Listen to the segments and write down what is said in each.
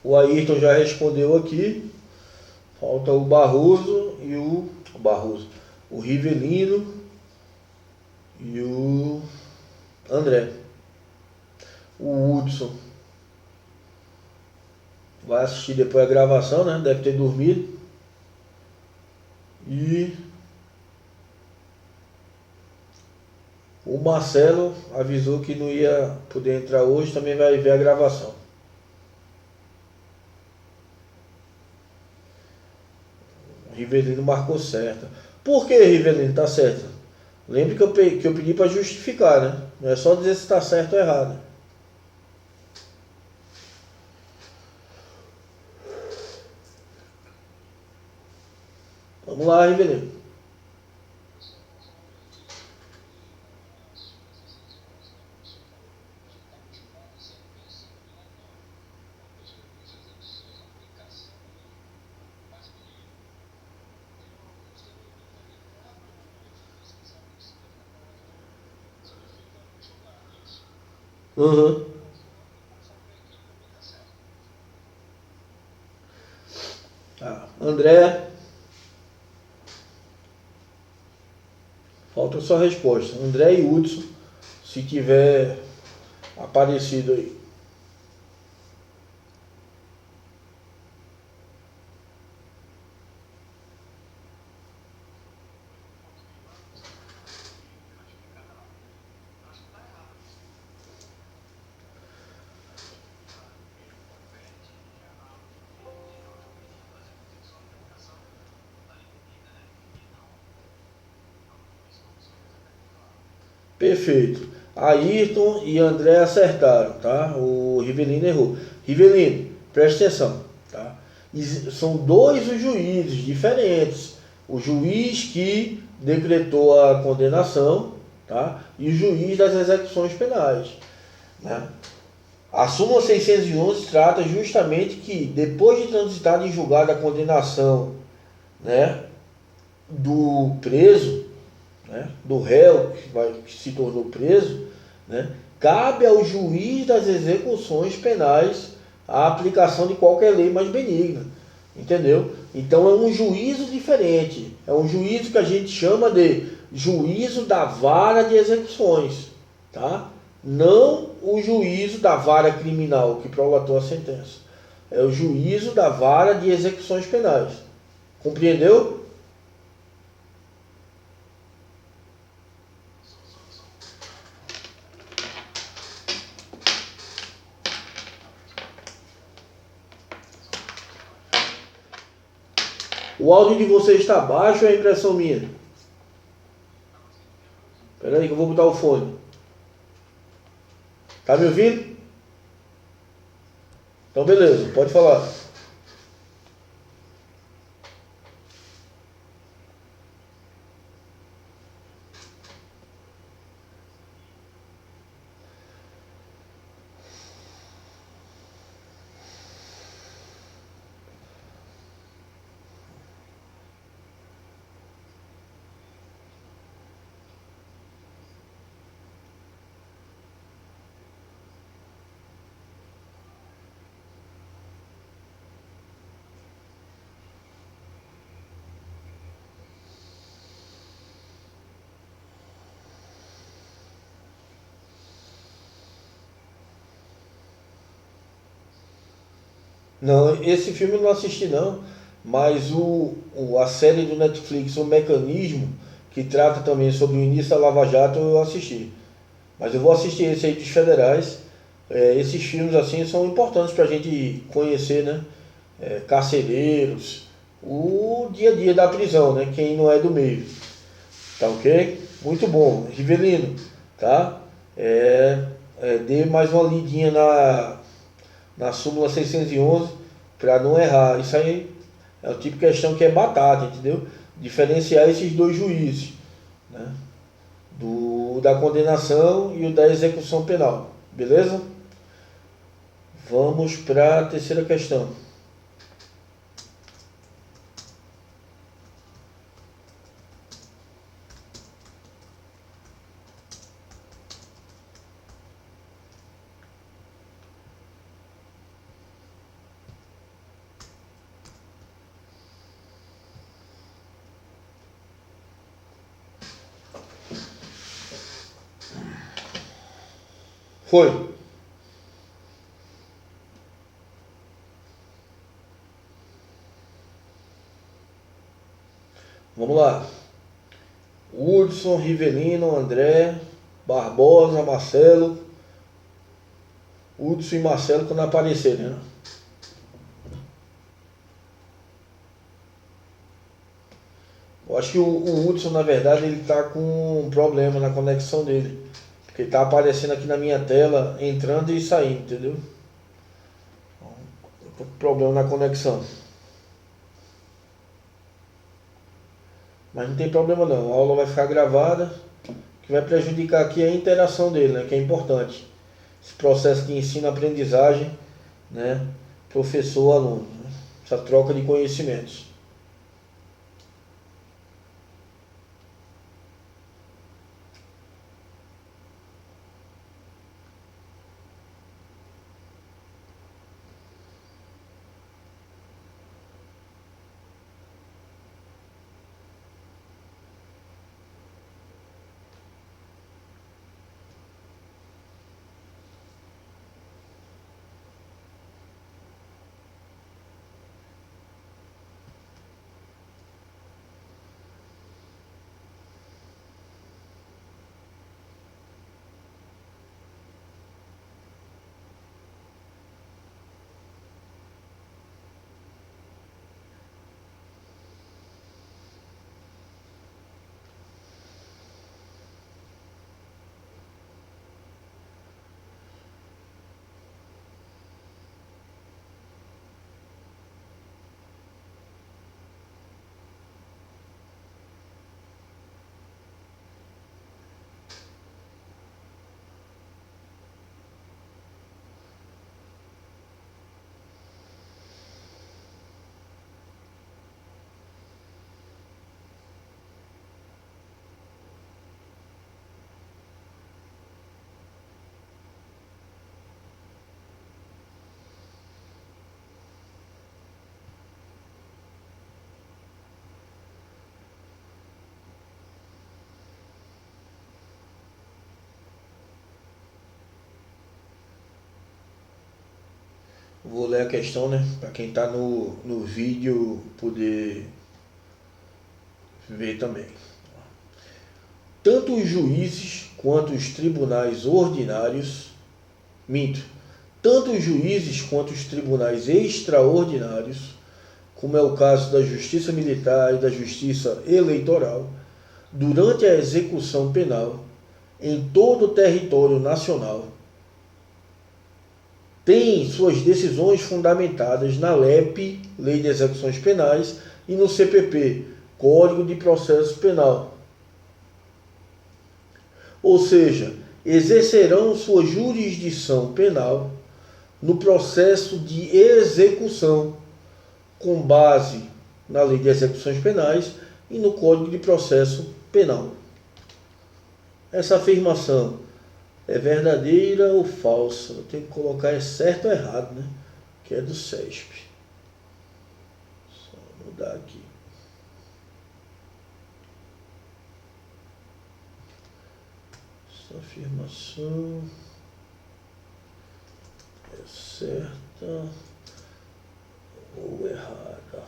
O Ayrton já respondeu aqui. Falta o Barroso e o Rivelino e o André. O Hudson vai assistir depois a gravação, né? Deve ter dormido. E o Marcelo avisou que não ia poder entrar hoje, também vai ver a gravação. O Rivelino marcou certa. Por que Rivelino tá certo? Lembre que eu pedi para justificar, né? Não é só dizer se está certo ou errado. Vamos lá, Rivelino. Uhum. André, falta só a resposta. André e Hudson, se tiver aparecido aí. Perfeito. Ayrton e André acertaram, tá? O Rivelino errou. Rivelino, presta atenção, tá? São dois os juízes diferentes. O juiz que decretou a condenação, tá? E o juiz das execuções penais, né? A súmula 611 trata justamente que depois de transitada em julgado a condenação, né, do preso, né, do réu que se tornou preso, né, cabe ao juiz das execuções penais a aplicação de qualquer lei mais benigna, entendeu? Então é um juízo diferente, é um juízo que a gente chama de juízo da vara de execuções, tá? Não o juízo da vara criminal que prolatou a sentença, é o juízo da vara de execuções penais, compreendeu? O áudio de vocês está baixo ou é impressão minha? Espera aí que eu vou botar o fone. Tá me ouvindo? Então beleza, pode falar. Não, esse filme eu não assisti não, mas a série do Netflix, O Mecanismo, que trata também sobre o início da Lava Jato, eu assisti. Mas eu vou assistir esse aí dos federais. Esses filmes assim são importantes para a gente conhecer, né? Carcereiros, o dia a dia da prisão, né? Quem não é do meio. Tá ok? Muito bom. Rivelino, tá? Dê mais uma lidinha na súmula 611 para não errar. Isso aí é o tipo de questão que é batata, entendeu? Diferenciar esses dois juízes, né? Da condenação e o da execução penal. Beleza? Vamos para a terceira questão. Foi. Vamos lá. Hudson, Rivelino, André, Barbosa, Marcelo. Hudson e Marcelo quando aparecerem, né? Eu acho que o Hudson, na verdade, ele tá com um problema na conexão dele. Porque tá aparecendo aqui na minha tela, entrando e saindo, entendeu? Tô com problema na conexão. Mas não tem problema não, a aula vai ficar gravada. O que vai prejudicar aqui é a interação dele, né? Que é importante. Esse processo de ensino-aprendizagem, né? Professor-aluno, né? Essa troca de conhecimentos. Vou ler a questão, né? Para quem está no vídeo poder ver também. Tanto os juízes quanto os tribunais ordinários, minto, tanto os juízes quanto os tribunais extraordinários, como é o caso da Justiça Militar e da Justiça Eleitoral, durante a execução penal, em todo o território nacional, têm suas decisões fundamentadas na LEP, Lei de Execuções Penais, e no CPP, Código de Processo Penal. Ou seja, exercerão sua jurisdição penal no processo de execução, com base na Lei de Execuções Penais e no Código de Processo Penal. Essa afirmação é verdadeira ou falsa? Eu tenho que colocar é certo ou errado, né? Que é do CESP. Só mudar aqui. Essa afirmação é certa ou errada?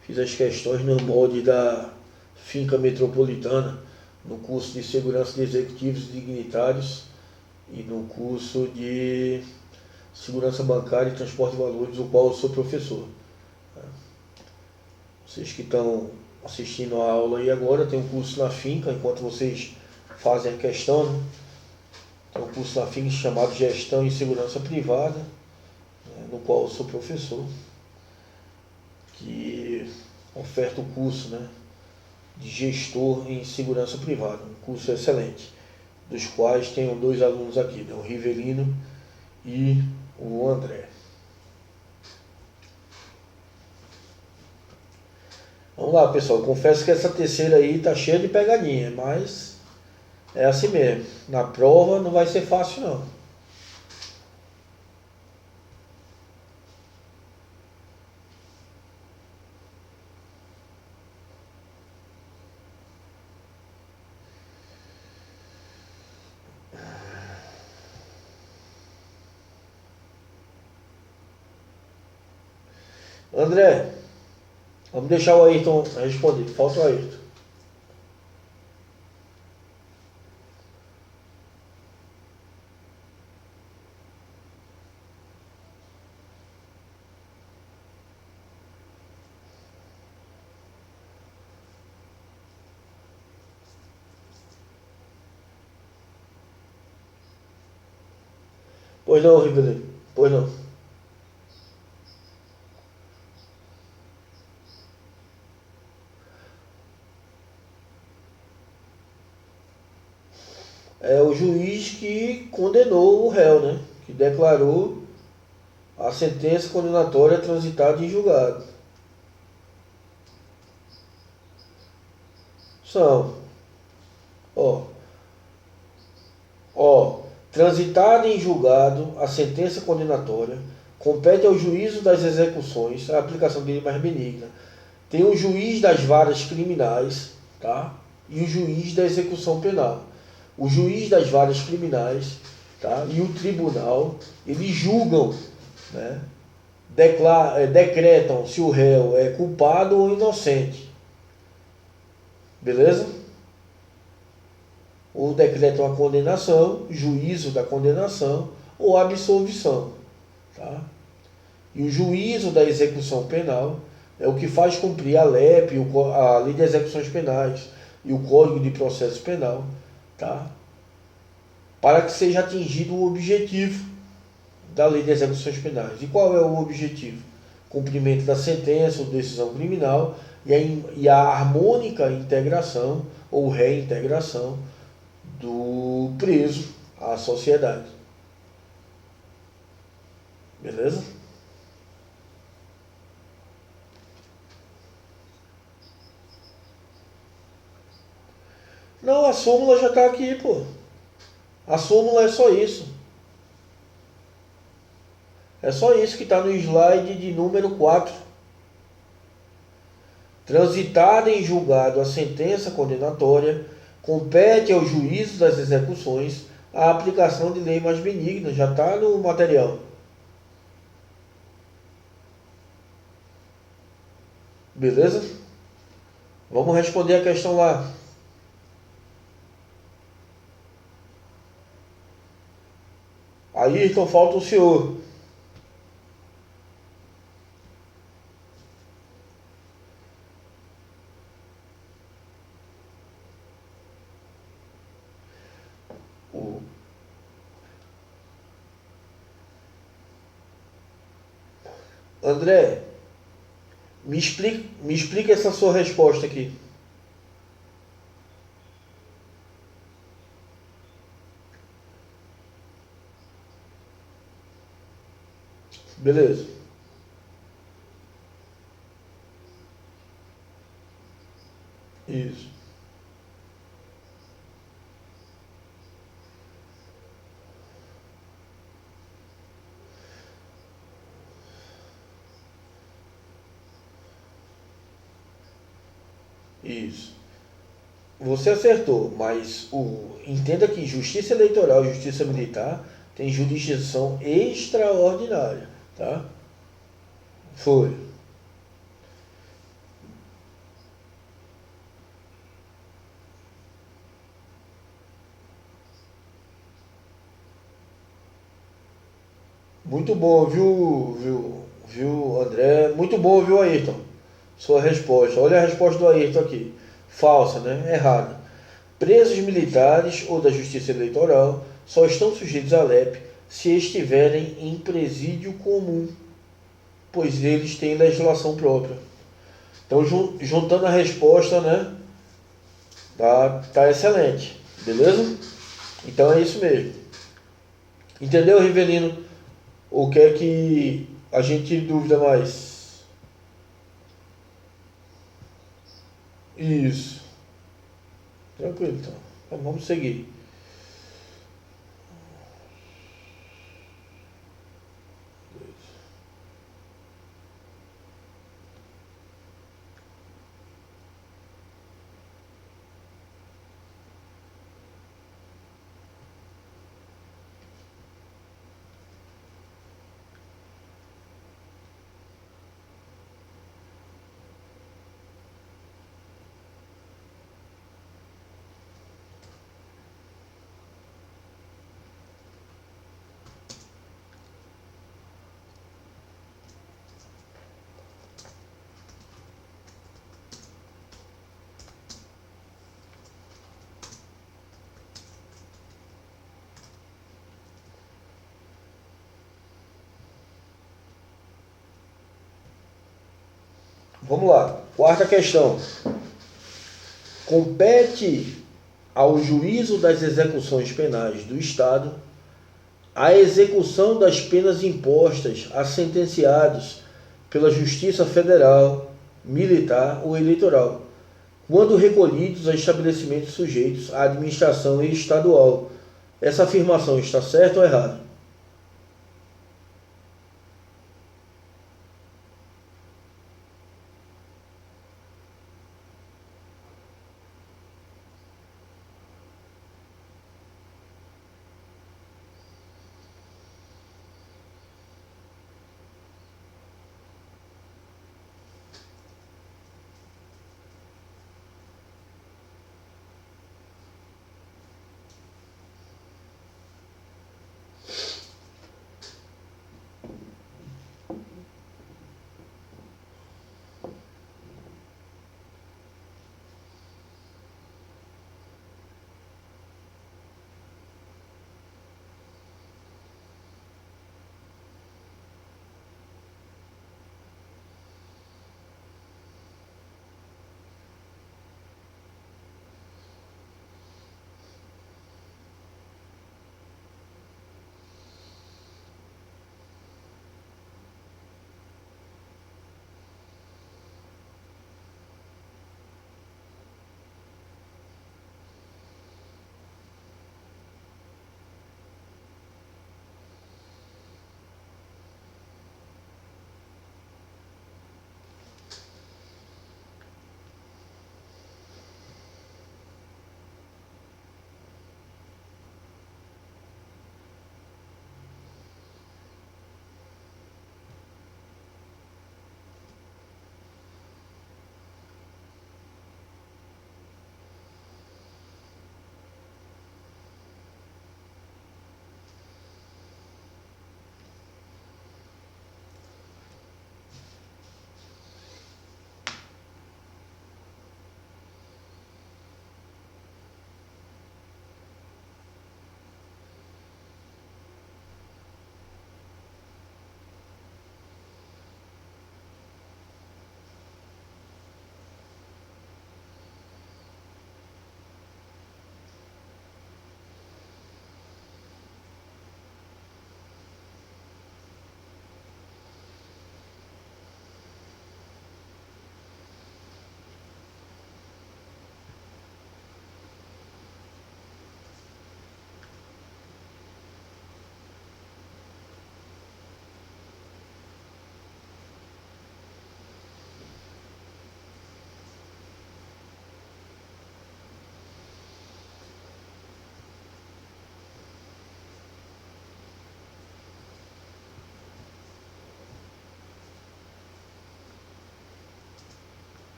Fiz as questões no molde da Finca Metropolitana, no curso de Segurança de Executivos e Dignitários e no curso de Segurança Bancária e Transporte de Valores, do qual eu sou professor. Vocês que estão assistindo a aula aí agora, tem um curso na Finca, enquanto vocês fazem a questão, né? Tem um curso na Finca chamado Gestão e Segurança Privada, né? No qual eu sou professor, que oferta o curso, né? De gestor em segurança privada, um curso excelente, dos quais tenho 2 alunos aqui, né? O Rivelino e o André. Vamos lá, pessoal, confesso que essa terceira aí tá cheia de pegadinha, mas é assim mesmo, na prova não vai ser fácil não. André, vamos deixar o Ayrton responder. Falta o Ayrton. Pois não, Rivelino. Pois não. É o juiz que condenou o réu, né? Que declarou a sentença condenatória transitada em julgado. São, ó, ó, transitada em julgado a sentença condenatória, compete ao juízo das execuções a aplicação de lei mais benigna. Tem o juiz das varas criminais, tá? E o juiz da execução penal. O juiz das varas criminais, tá? E o tribunal, eles julgam, né? Decretam se o réu é culpado ou inocente. Beleza? Ou decretam a condenação, juízo da condenação ou absolvição. Tá? E o juízo da execução penal é o que faz cumprir a LEP, a Lei de Execuções Penais e o Código de Processo Penal, tá? Para que seja atingido o objetivo da Lei de Execuções Penais. E qual é o objetivo? Cumprimento da sentença ou decisão criminal e a harmônica integração ou reintegração do preso à sociedade. Beleza? Não, a súmula já está aqui, pô. A súmula é só isso. É só isso que está no slide de número 4. Transitada em julgado a sentença condenatória, compete ao juízo das execuções a aplicação de lei mais benigna. Já está no material. Beleza? Vamos responder a questão lá. Aí, então falta o senhor. O André, me explica essa sua resposta aqui. Beleza. Isso. Isso. Você acertou, mas entenda que justiça eleitoral e justiça militar tem jurisdição extraordinária, tá? Foi. Muito bom, viu, André? Muito bom, viu, Ayrton? Sua resposta. Olha a resposta do Ayrton aqui. Falsa, né? Errada. Presos militares ou da Justiça Eleitoral só estão sujeitos à LEP se estiverem em presídio comum, pois eles têm legislação própria. Então, juntando a resposta, né? Tá excelente. Beleza? Então é isso mesmo. Entendeu, Rivelino? O que é que a gente dúvida mais? Isso. Tranquilo, então. Então vamos seguir. Vamos lá. Quarta questão. Compete ao juízo das execuções penais do Estado a execução das penas impostas a sentenciados pela Justiça Federal, Militar ou Eleitoral, quando recolhidos a estabelecimentos sujeitos à administração estadual. Essa afirmação está certa ou errada?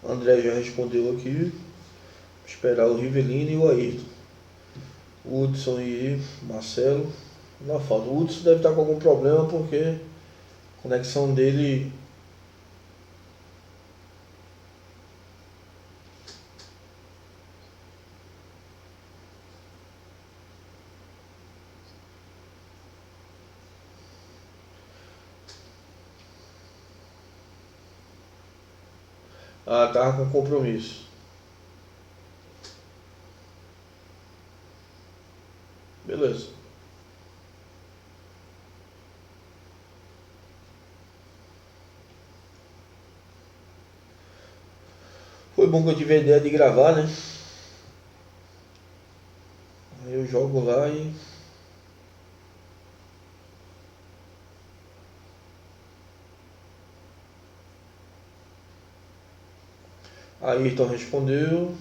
André já respondeu aqui. Esperar o Rivelino e o Ayrton. Hudson e Marcelo. Não falta. O Hudson deve estar com algum problema porque a conexão dele. Ah, tava com compromisso. Beleza. Foi bom que eu tive a ideia de gravar, né? Aí eu jogo lá e. Ayrton respondeu.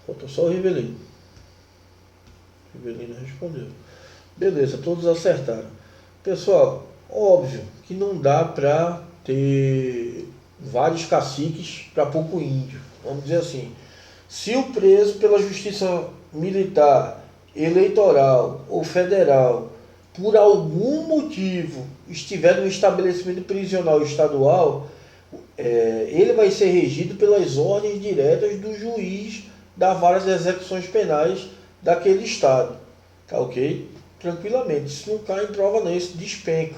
Faltou só o Rivelino. Rivelino respondeu. Beleza, todos acertaram. Pessoal, óbvio que não dá para ter vários caciques para pouco índio. Vamos dizer assim. Se o preso pela justiça militar, eleitoral ou federal por algum motivo estiver no estabelecimento prisional estadual, ele vai ser regido pelas ordens diretas do juiz da vara de execuções penais daquele estado. Tá ok? Tranquilamente. Isso não cai em prova não, isso despenca.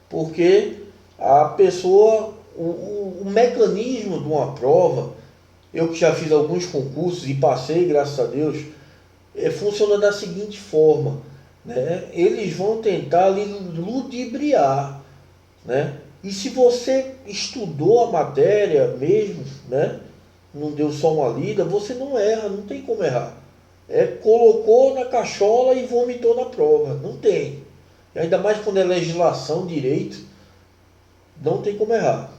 Porque a pessoa, o mecanismo de uma prova, eu que já fiz alguns concursos e passei, graças a Deus, funciona da seguinte forma, né? Eles vão tentar lhe ludibriar, né? E se você estudou a matéria mesmo, né? Não deu só uma lida, você não erra, não tem como errar. Colocou na cachola e vomitou na prova, não tem. E ainda mais quando é legislação, direito, não tem como errar.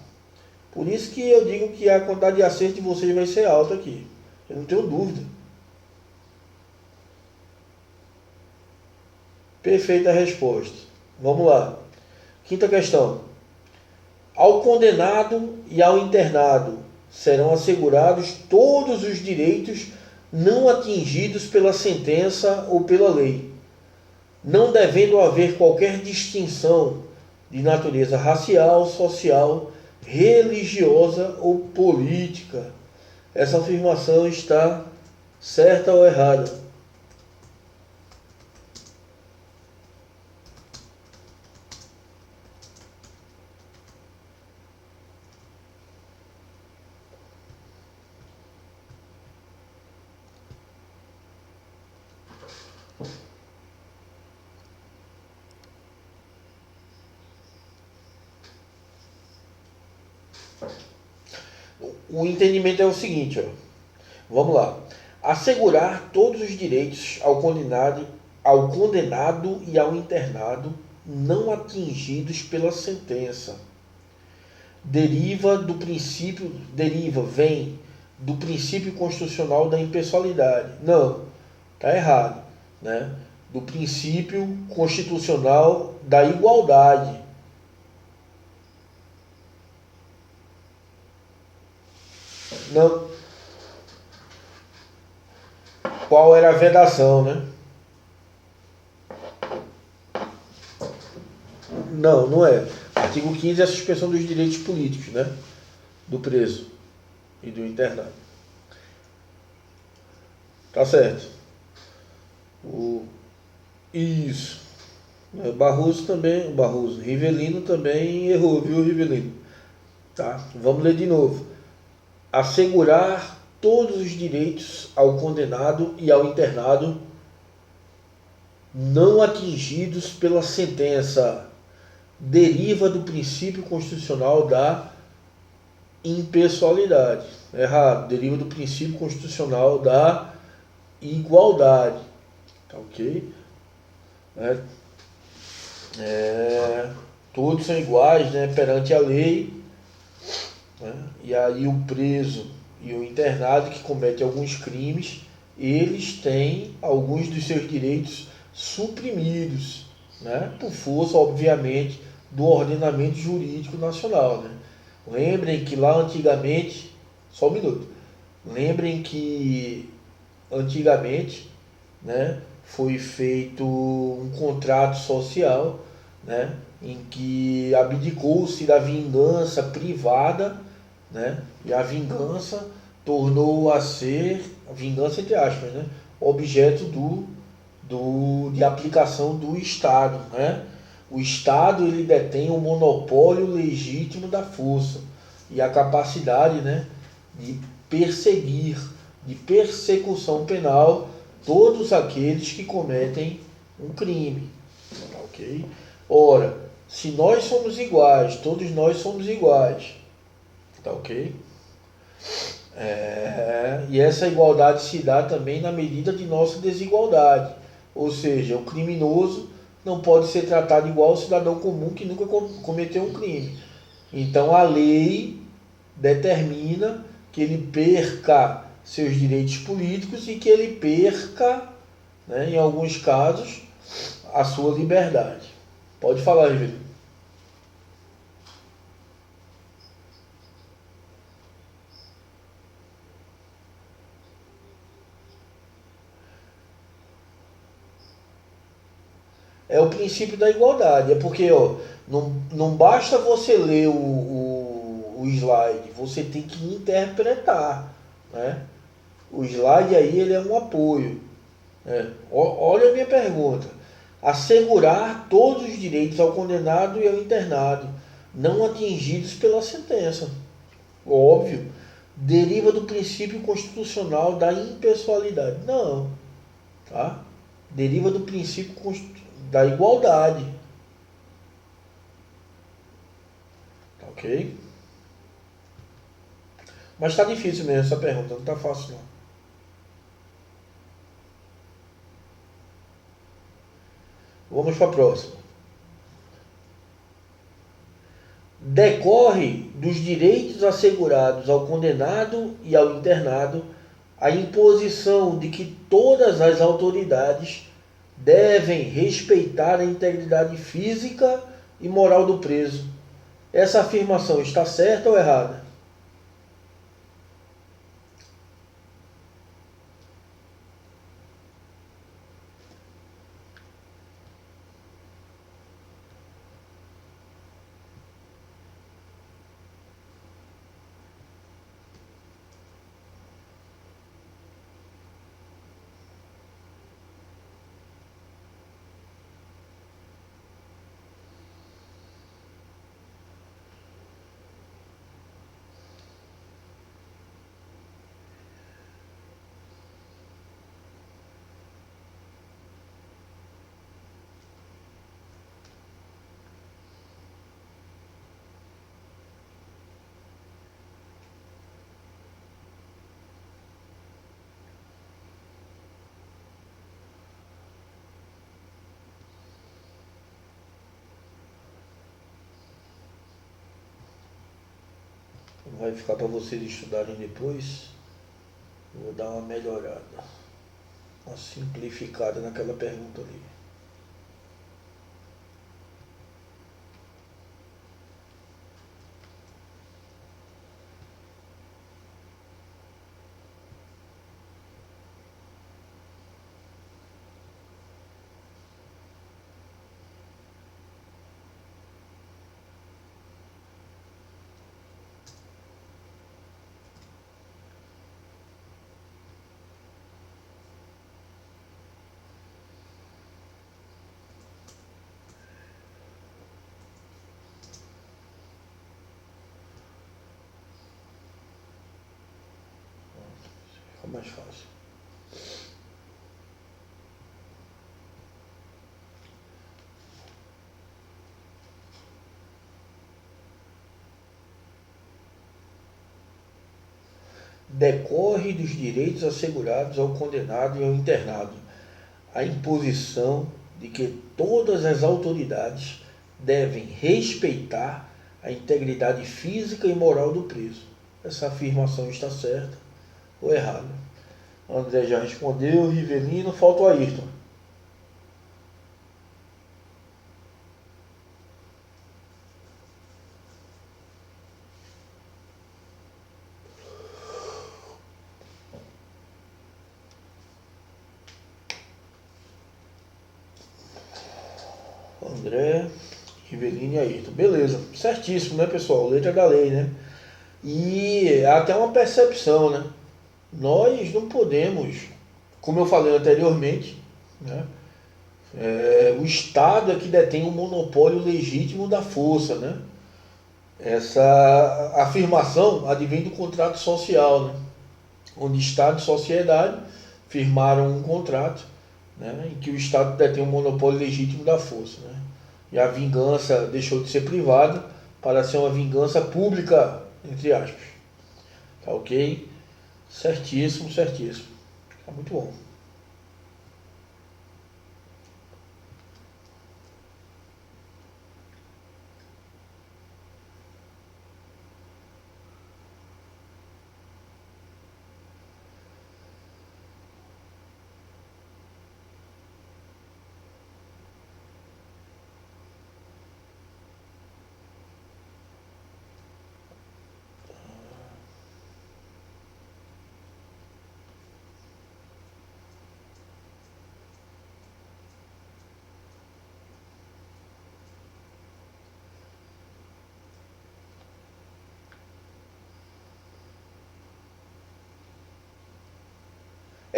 Por isso que eu digo que a quantidade de acerto de vocês vai ser alta aqui. Eu não tenho dúvida. Perfeita resposta. Vamos lá. Quinta questão. Ao condenado e ao internado serão assegurados todos os direitos não atingidos pela sentença ou pela lei, não devendo haver qualquer distinção de natureza racial, social, religiosa ou política. Essa afirmação está certa ou errada? O entendimento é o seguinte, ó. Vamos lá. Assegurar todos os direitos ao condenado e ao internado não atingidos pela sentença. Vem do princípio constitucional da impessoalidade. Não, está errado, né? Do princípio constitucional da igualdade. Não. Qual era a vedação, né? Não, não é. Artigo 15 é a suspensão dos direitos políticos, né? Do preso e do internado. Tá certo. Isso. Rivelino também errou, viu, Rivelino? Tá? Vamos ler de novo. Assegurar todos os direitos ao condenado e ao internado não atingidos pela sentença deriva do princípio constitucional da impessoalidade. Errado. Deriva do princípio constitucional da igualdade. Tá ok? Todos são iguais, né, perante a lei, né? E aí o preso e o internado que comete alguns crimes, eles têm alguns dos seus direitos suprimidos, né, por força, obviamente, do ordenamento jurídico nacional, né? Lembrem que lá antigamente, só um minuto, lembrem que antigamente, né, foi feito um contrato social, né, em que abdicou-se da vingança privada, né, e a vingança tornou a ser, a vingança entre aspas, né, objeto de aplicação do Estado, né? O Estado ele detém o monopólio legítimo da força e a capacidade, né, de perseguir, de persecução penal todos aqueles que cometem um crime, ok? Ora, se nós somos iguais, todos nós somos iguais, tá ok? E essa igualdade se dá também na medida de nossa desigualdade, ou seja, o criminoso não pode ser tratado igual ao cidadão comum que nunca cometeu um crime. Então a lei determina que ele perca seus direitos políticos e que ele perca, né, em alguns casos, a sua liberdade. Pode falar, Rivelino. é o princípio da igualdade. É porque, ó, não basta você ler o slide, você tem que interpretar, né? O slide aí ele é um apoio. Olha a minha pergunta. Assegurar todos os direitos ao condenado e ao internado, não atingidos pela sentença. Óbvio. Deriva do princípio constitucional da impessoalidade. Não. Tá? Deriva do princípio da igualdade. Tá ok? Mas tá difícil mesmo essa pergunta, não tá fácil não. Vamos para a próxima. Decorre dos direitos assegurados ao condenado e ao internado a imposição de que todas as autoridades devem respeitar a integridade física e moral do preso. Essa afirmação está certa ou errada? Vai ficar para vocês estudarem depois. Vou dar uma melhorada, uma simplificada naquela pergunta ali. Fica mais fácil. Decorre dos direitos assegurados ao condenado e ao internado a imposição de que todas as autoridades devem respeitar a integridade física e moral do preso. Essa afirmação está certa ou errada? André já respondeu, Rivelino, falta o Ayrton. André, Rivelino e Ayrton. Beleza, certíssimo, né, pessoal? Letra da lei, né? E há até uma percepção, né? Nós não podemos, como eu falei anteriormente, né? O Estado é que detém o monopólio legítimo da força, né? Essa afirmação advém do contrato social, né? Onde Estado e sociedade firmaram um contrato, né? Em que o Estado detém o monopólio legítimo da força, né? E a vingança deixou de ser privada para ser uma vingança pública, entre aspas. Tá ok? Certíssimo, certíssimo. Tá muito bom.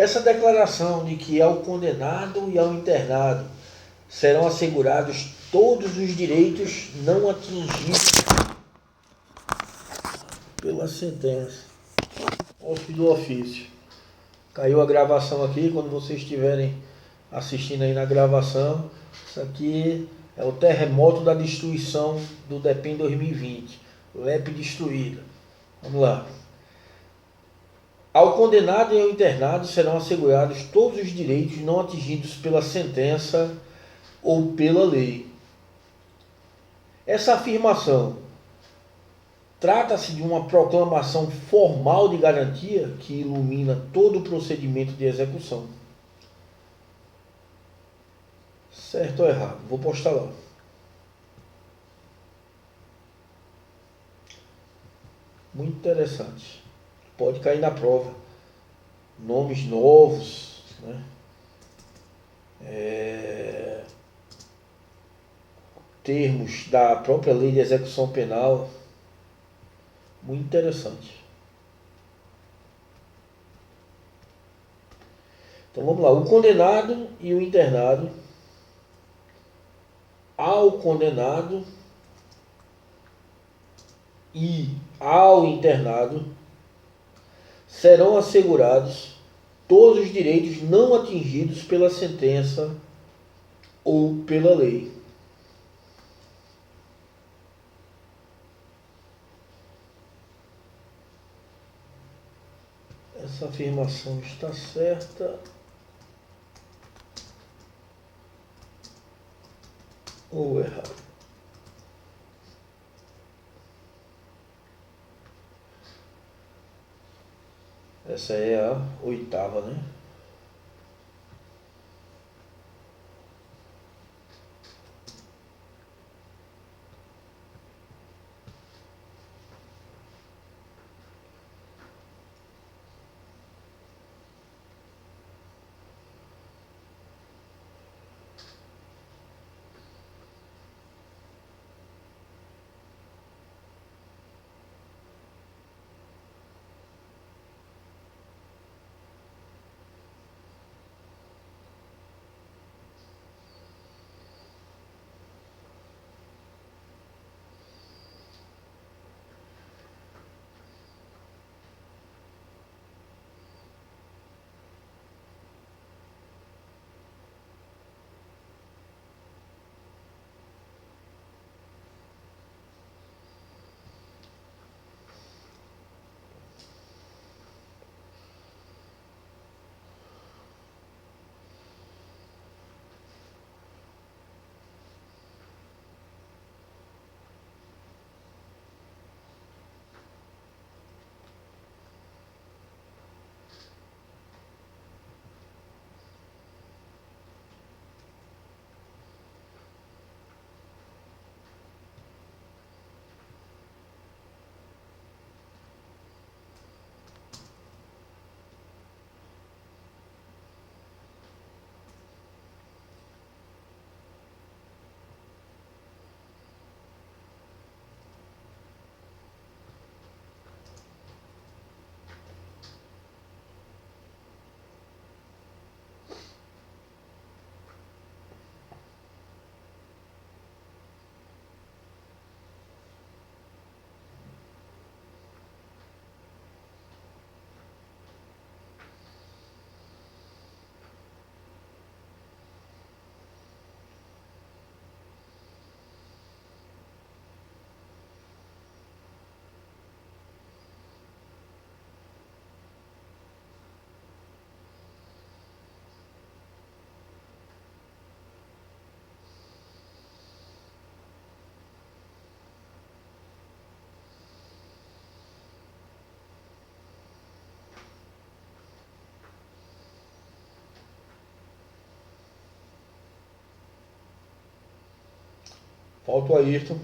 Essa declaração de que ao condenado e ao internado serão assegurados todos os direitos não atingidos pela sentença. Off do ofício. Caiu a gravação aqui, quando vocês estiverem assistindo aí na gravação. Isso aqui é o terremoto da destruição do DEPEN 2020. LEP destruída. Vamos lá. Ao condenado e ao internado serão assegurados todos os direitos não atingidos pela sentença ou pela lei. Essa afirmação trata-se de uma proclamação formal de garantia que ilumina todo o procedimento de execução. Certo ou errado? Vou postar lá. Muito interessante. Pode cair na prova. Nomes novos, né? Termos da própria lei de execução penal. Muito interessante. Então vamos lá. O condenado e o internado. Ao condenado e ao internado serão assegurados todos os direitos não atingidos pela sentença ou pela lei. Essa afirmação está certa ou errada? Essa é a 8ª, né? Falta o Ayrton.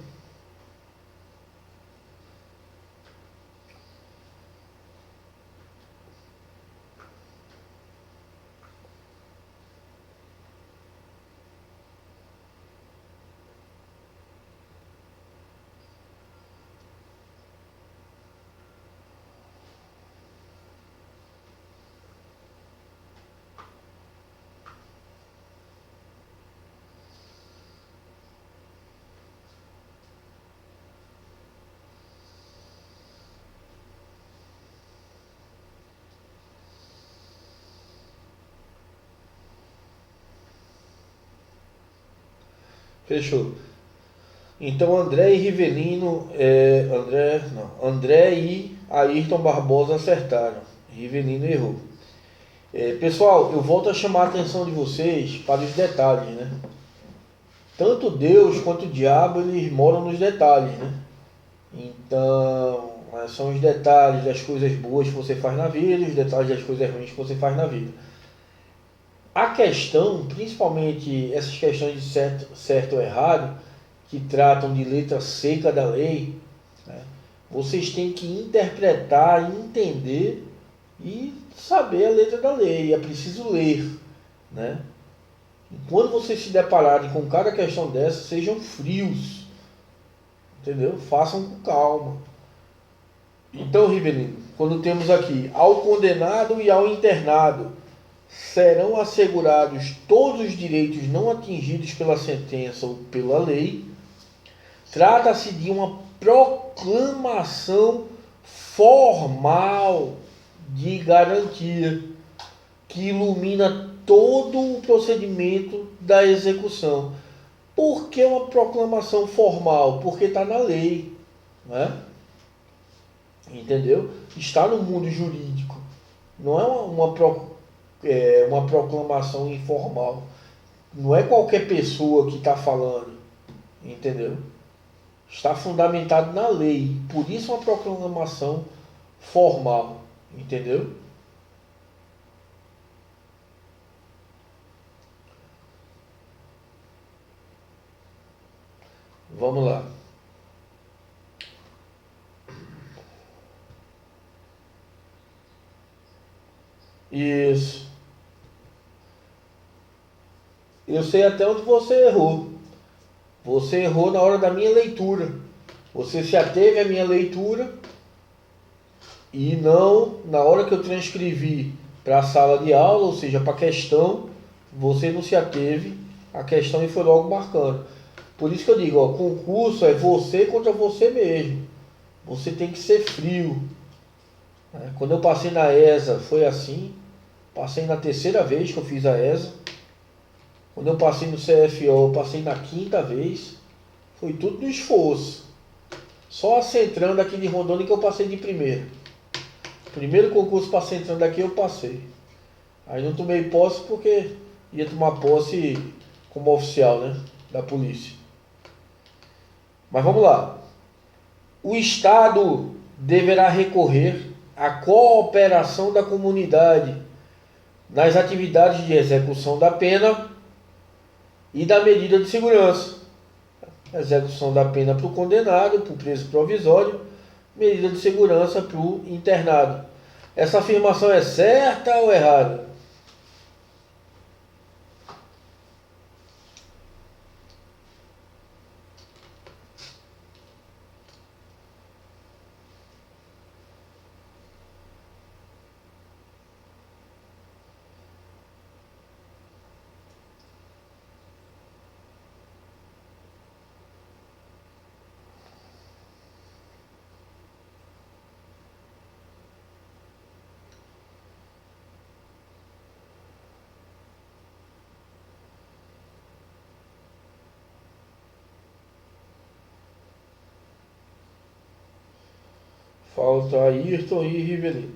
Fechou. Então André e Rivelino, André e Ayrton Barbosa acertaram. Rivelino errou. Pessoal, eu volto a chamar a atenção de vocês para os detalhes, né? Tanto Deus quanto o diabo, eles moram nos detalhes, né? Então, são os detalhes das coisas boas que você faz na vida e os detalhes das coisas ruins que você faz na vida. A questão, principalmente essas questões de certo ou errado, que tratam de letra seca da lei, né, vocês têm que interpretar, entender e saber a letra da lei. É preciso ler, né? E quando vocês se depararem com cada questão dessa, sejam frios, entendeu? Façam com calma. Então, Rivelino, quando temos aqui ao condenado e ao internado serão assegurados todos os direitos não atingidos pela sentença ou pela lei, trata-se de uma proclamação formal de garantia que ilumina todo o procedimento da execução. Por que uma proclamação formal? Porque está na lei, né? Entendeu? Está no mundo jurídico. Não é uma proclamação informal. Não é qualquer pessoa que está falando, entendeu? Está fundamentado na lei. Por isso uma proclamação formal, entendeu? Vamos lá. Isso. Eu sei até onde você errou. Você errou na hora da minha leitura. Você se ateve à minha leitura e não na hora que eu transcrevi para a sala de aula, ou seja, para a questão, você não se ateve à questão e foi logo marcando. Por isso que eu digo, concurso é você contra você mesmo. Você tem que ser frio. Quando eu passei na ESA foi assim. Passei na terceira vez que eu fiz a ESA. Quando eu passei no CFO, eu passei na quinta vez. Foi tudo no esforço. Só a Centrando aqui de Rondônia que eu passei de primeira. Primeiro concurso para Centrando aqui eu passei. Aí não tomei posse porque ia tomar posse como oficial, né, da polícia. Mas vamos lá. O Estado deverá recorrer à cooperação da comunidade nas atividades de execução da pena e da medida de segurança. Execução da pena para o condenado, para o preso provisório, medida de segurança para o internado. Essa afirmação é certa ou errada? Falta Ayrton e Rivelino.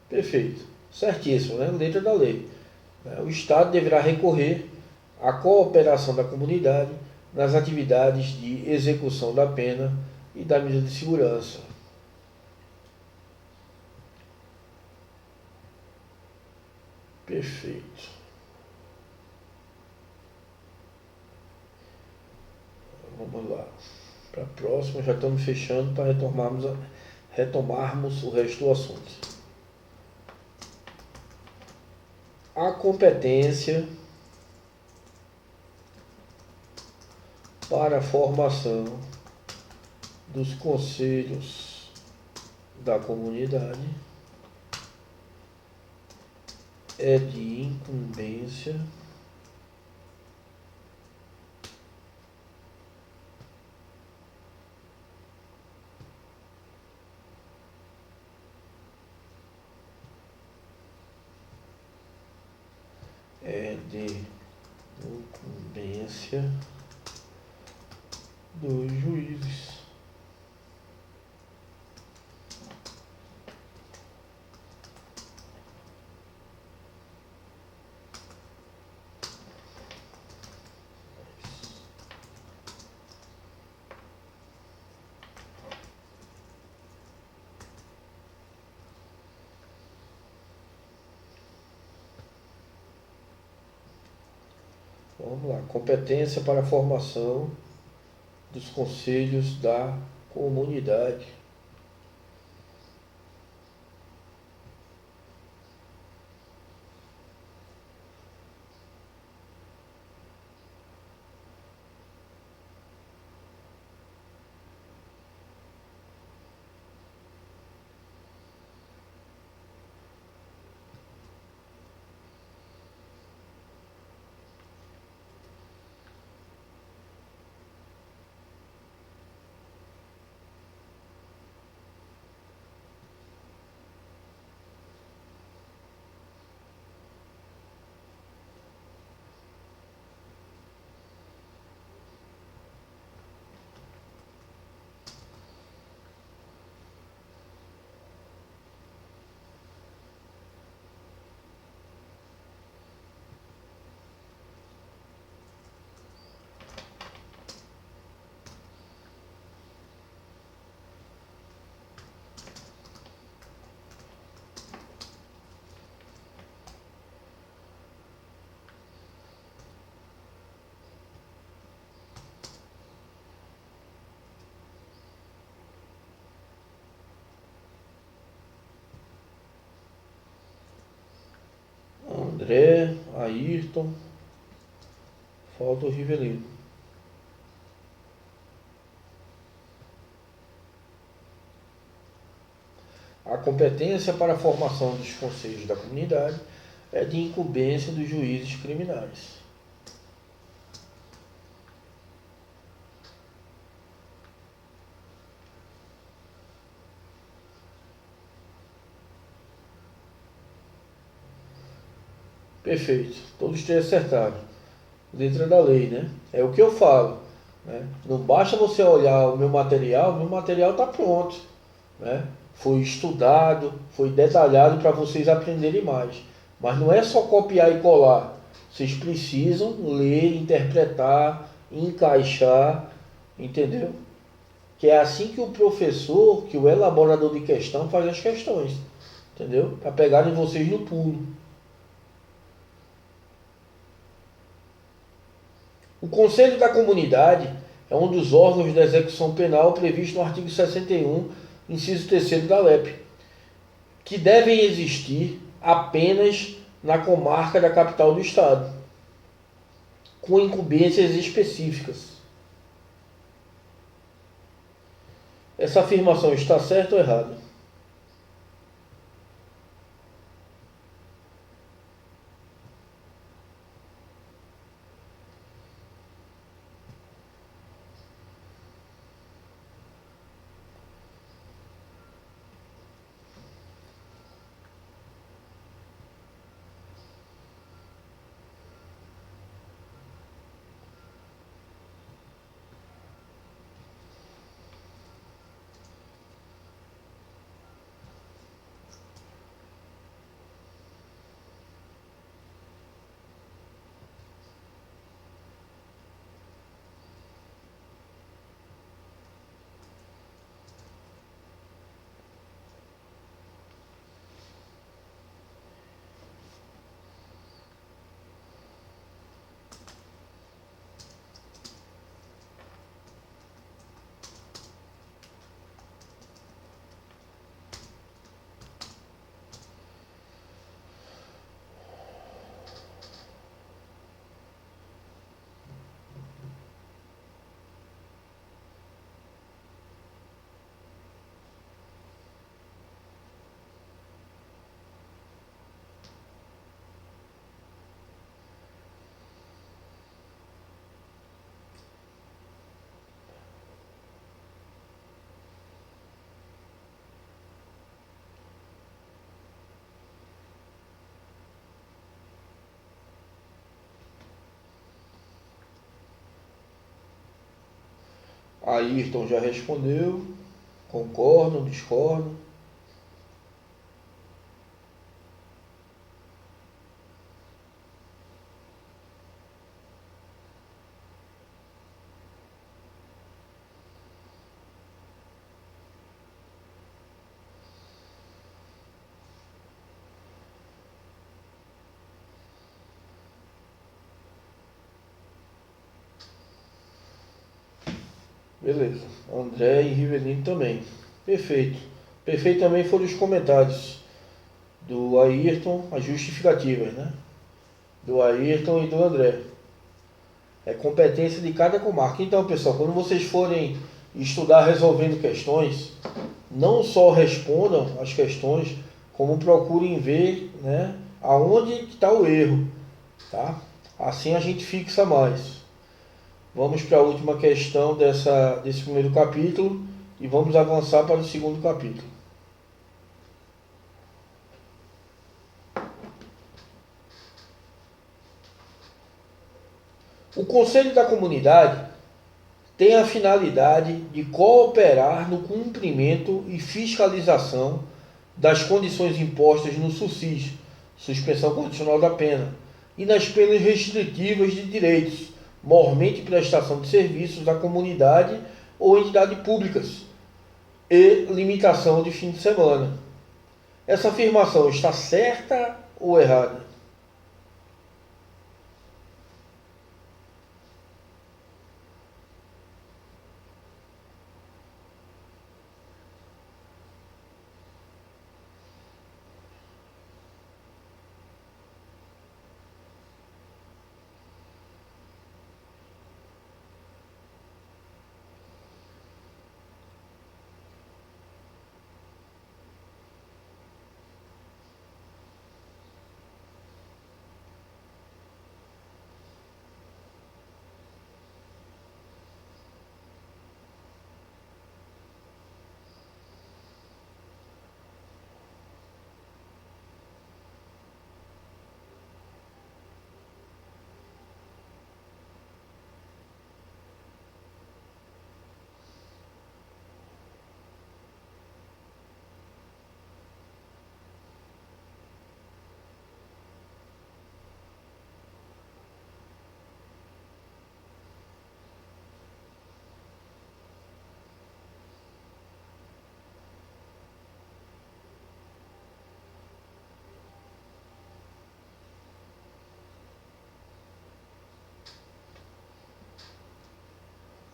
Perfeito. Certíssimo, né? Letra da lei. O Estado deverá recorrer à cooperação da comunidade nas atividades de execução da pena e da medida de segurança. Perfeito. Vamos lá. Para a próxima, já estamos fechando para retomarmos o resto do assunto. A competência para a formação dos conselhos, da comunidade é de incumbência é de incumbência dos juízes. Vamos lá, competência para a formação dos conselhos da comunidade. André, Ayrton, falta o Rivelino. A competência para a formação dos conselhos da comunidade é de incumbência dos juízes criminais. Perfeito, todos três acertaram. Letra da lei, né? É o que eu falo, né? Não basta você olhar o meu material está pronto, né? Foi estudado, foi detalhado para vocês aprenderem mais. Mas não é só copiar e colar. Vocês precisam ler, interpretar, encaixar, entendeu? Que é assim que o professor, que o elaborador de questão faz as questões, entendeu? Para pegarem vocês no pulo. O Conselho da Comunidade é um dos órgãos da execução penal previsto no artigo 61, inciso 3º da LEP, que devem existir apenas na comarca da capital do estado, com incumbências específicas. Essa afirmação está certa ou errada? Ayrton já respondeu. Concordam, discordam? Beleza. André e Rivelino também. Perfeito. Perfeito também foram os comentários do Ayrton, as justificativas, né? Do Ayrton e do André. É competência de cada comarca. Então, pessoal, quando vocês forem estudar resolvendo questões, não só respondam as questões, como procurem ver, né, aonde está o erro, tá? Assim a gente fixa mais. Vamos para a última questão desse primeiro capítulo e vamos avançar para o segundo capítulo. O Conselho da Comunidade tem a finalidade de cooperar no cumprimento e fiscalização das condições impostas no SUSIS, suspensão condicional da pena, e nas penas restritivas de direitos, mormente prestação de serviços à comunidade ou entidades públicas, e limitação de fim de semana. Essa afirmação está certa ou errada?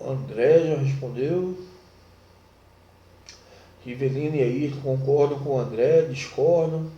André já respondeu. Rivelino e Ayrton concordam com o André, discordam.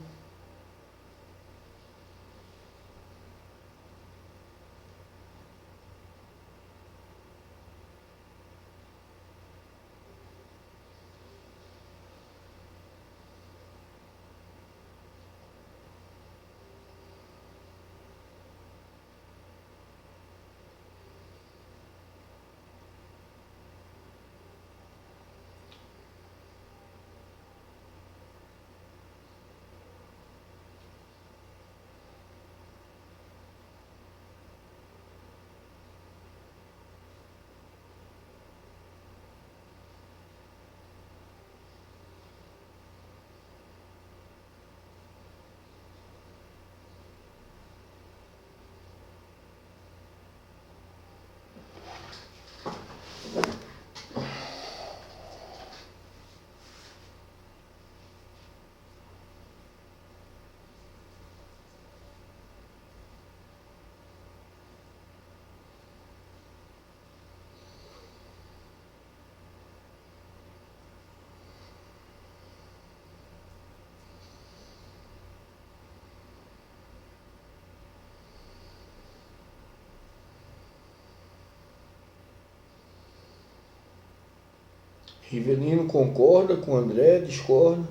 Rivelino concorda com o André, discorda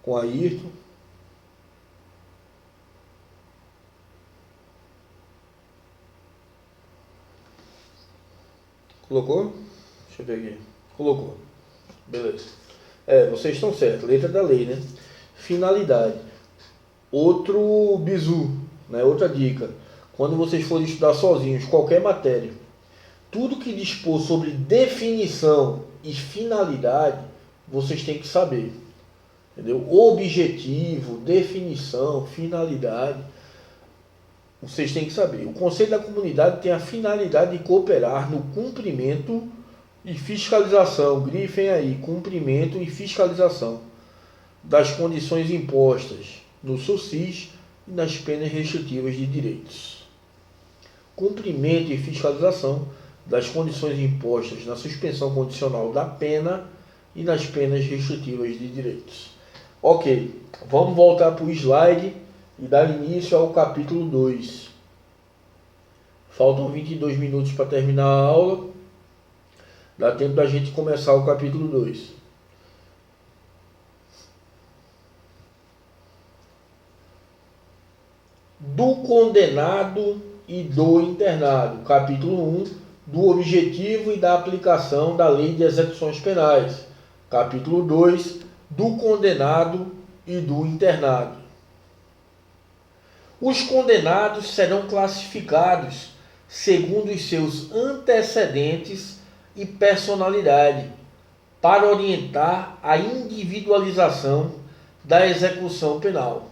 com Ayrton. Colocou? Deixa eu ver aqui. Colocou. Beleza. Vocês estão certos. Letra da lei, né? Finalidade. Outro bizu, né? Outra dica. Quando vocês forem estudar sozinhos qualquer matéria, tudo que dispor sobre definição e finalidade, vocês têm que saber. Entendeu? Objetivo, definição, finalidade, vocês têm que saber. O Conselho da Comunidade tem a finalidade de cooperar no cumprimento e fiscalização, grifem aí, cumprimento e fiscalização das condições impostas no SUSIS e nas penas restritivas de direitos. Cumprimento e fiscalização das condições impostas na suspensão condicional da pena e nas penas restritivas de direitos. Ok, vamos voltar para o slide e dar início ao capítulo 2. Faltam 22 minutos para terminar a aula. Dá tempo da gente começar o capítulo 2. Do condenado e do internado. Capítulo 1, do objetivo e da aplicação da Lei de Execuções Penais. Capítulo 2, do condenado e do internado. Os condenados serão classificados segundo os seus antecedentes e personalidade, para orientar a individualização da execução penal.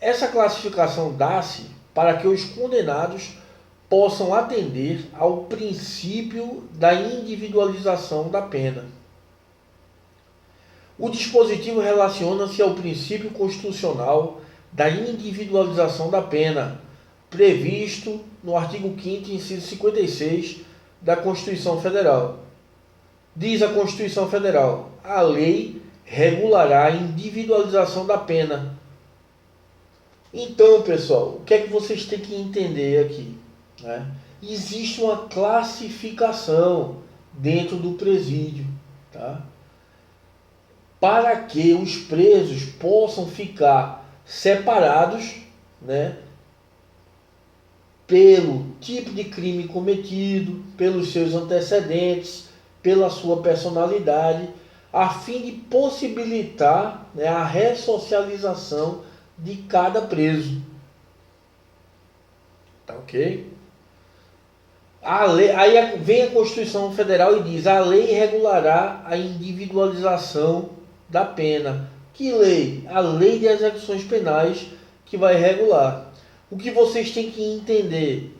Essa classificação dá-se para que os condenados possam atender ao princípio da individualização da pena. O dispositivo relaciona-se ao princípio constitucional da individualização da pena, previsto no artigo 5º, inciso 56 da Constituição Federal. Diz a Constituição Federal: a lei regulará a individualização da pena. Então, pessoal, o que é que vocês têm que entender aqui, né? Existe uma classificação dentro do presídio, tá? Para que os presos possam ficar separados, né, pelo tipo de crime cometido, pelos seus antecedentes, pela sua personalidade, a fim de possibilitar, né, a ressocialização de cada preso. Tá ok? A lei, aí vem a Constituição Federal e diz: a lei regulará a individualização da pena. Que lei? A Lei de Execuções Penais que vai regular. O que vocês têm que entender?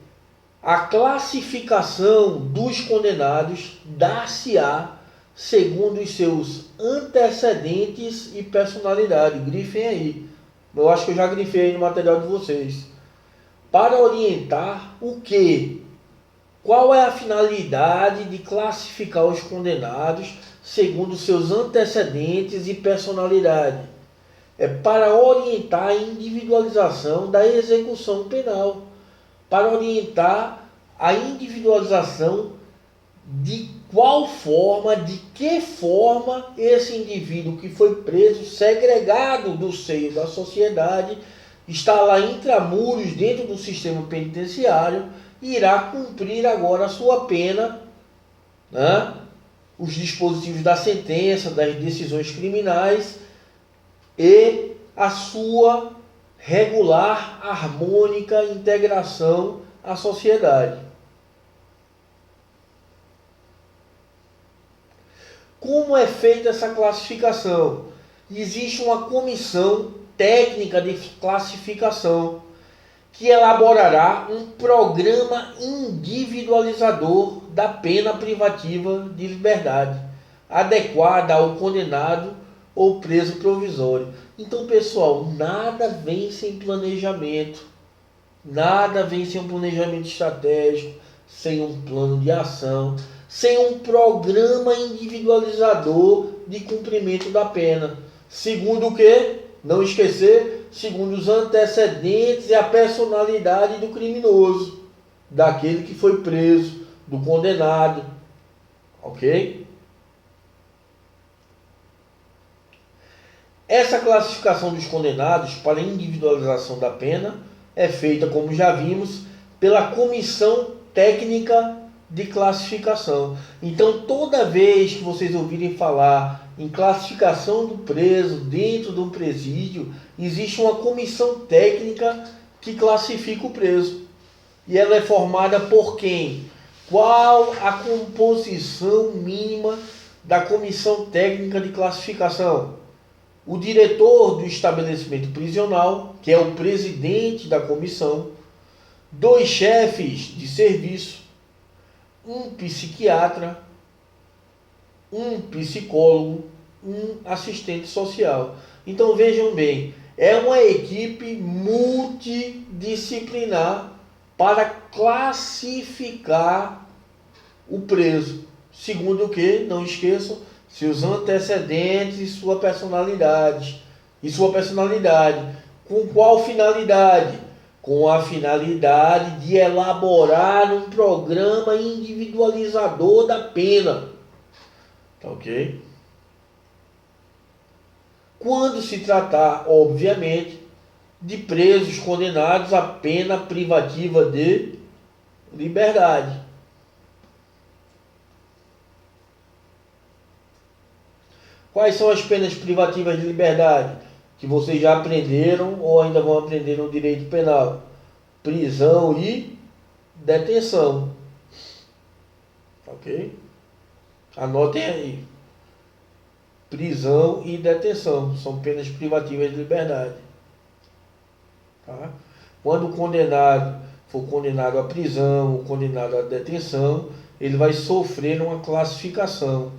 A classificação dos condenados dar-se-á segundo os seus antecedentes e personalidade. Grifem aí. Eu acho que eu já grifei no material de vocês. Para orientar o quê? Qual é a finalidade de classificar os condenados segundo seus antecedentes e personalidade? É para orientar a individualização da execução penal, para orientar a individualização de qual forma, de que forma esse indivíduo que foi preso, segregado do seio da sociedade, está lá intramuros dentro do sistema penitenciário, irá cumprir agora a sua pena, né? Os dispositivos da sentença, das decisões criminais e a sua regular, harmônica integração à sociedade. Como é feita essa classificação? Existe uma comissão técnica de classificação que elaborará um programa individualizador da pena privativa de liberdade, adequada ao condenado ou preso provisório. Então, pessoal, nada vem sem planejamento, nada vem sem um planejamento estratégico, sem um plano de ação, sem um programa individualizador de cumprimento da pena. Segundo o quê? Não esquecer, segundo os antecedentes e a personalidade do criminoso, daquele que foi preso, do condenado. Ok? Essa classificação dos condenados para individualização da pena é feita, como já vimos, pela Comissão Técnica de Classificação. Então, toda vez que vocês ouvirem falar em classificação do preso dentro de um presídio, existe uma comissão técnica que classifica o preso. E ela é formada por quem? Qual a composição mínima da comissão técnica de classificação? O diretor do estabelecimento prisional, que é o presidente da comissão, 2 chefes de serviço, um psiquiatra, um psicólogo, um assistente social. Então vejam bem, é uma equipe multidisciplinar para classificar o preso. Segundo o que? Não esqueçam seus antecedentes e sua personalidade. Com qual finalidade? Com a finalidade de elaborar um programa individualizador da pena. Tá ok? Quando se tratar, obviamente, de presos condenados a pena privativa de liberdade. Quais são as penas privativas de liberdade? Que vocês já aprenderam ou ainda vão aprender no direito penal? Prisão e detenção. Ok? Anotem aí. Prisão e detenção são penas privativas de liberdade. Tá? Quando o condenado for condenado à prisão ou condenado à detenção, ele vai sofrer uma classificação.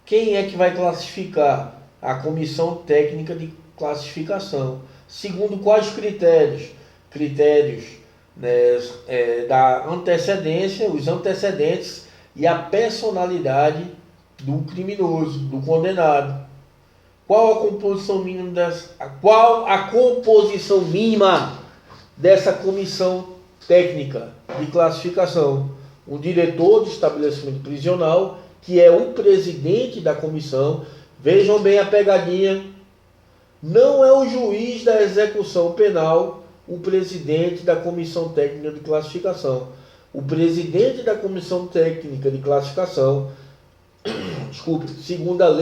Quem é que vai classificar? A comissão técnica de classificação. Segundo quais critérios? Critérios, né, da antecedência, os antecedentes e a personalidade do criminoso, do condenado. Qual a composição mínima dessa comissão técnica de classificação? O diretor do estabelecimento prisional, que é o presidente da comissão. Vejam bem a pegadinha. Não é o juiz da execução penal o presidente da comissão técnica de classificação. O presidente da comissão técnica de classificação, segundo a lei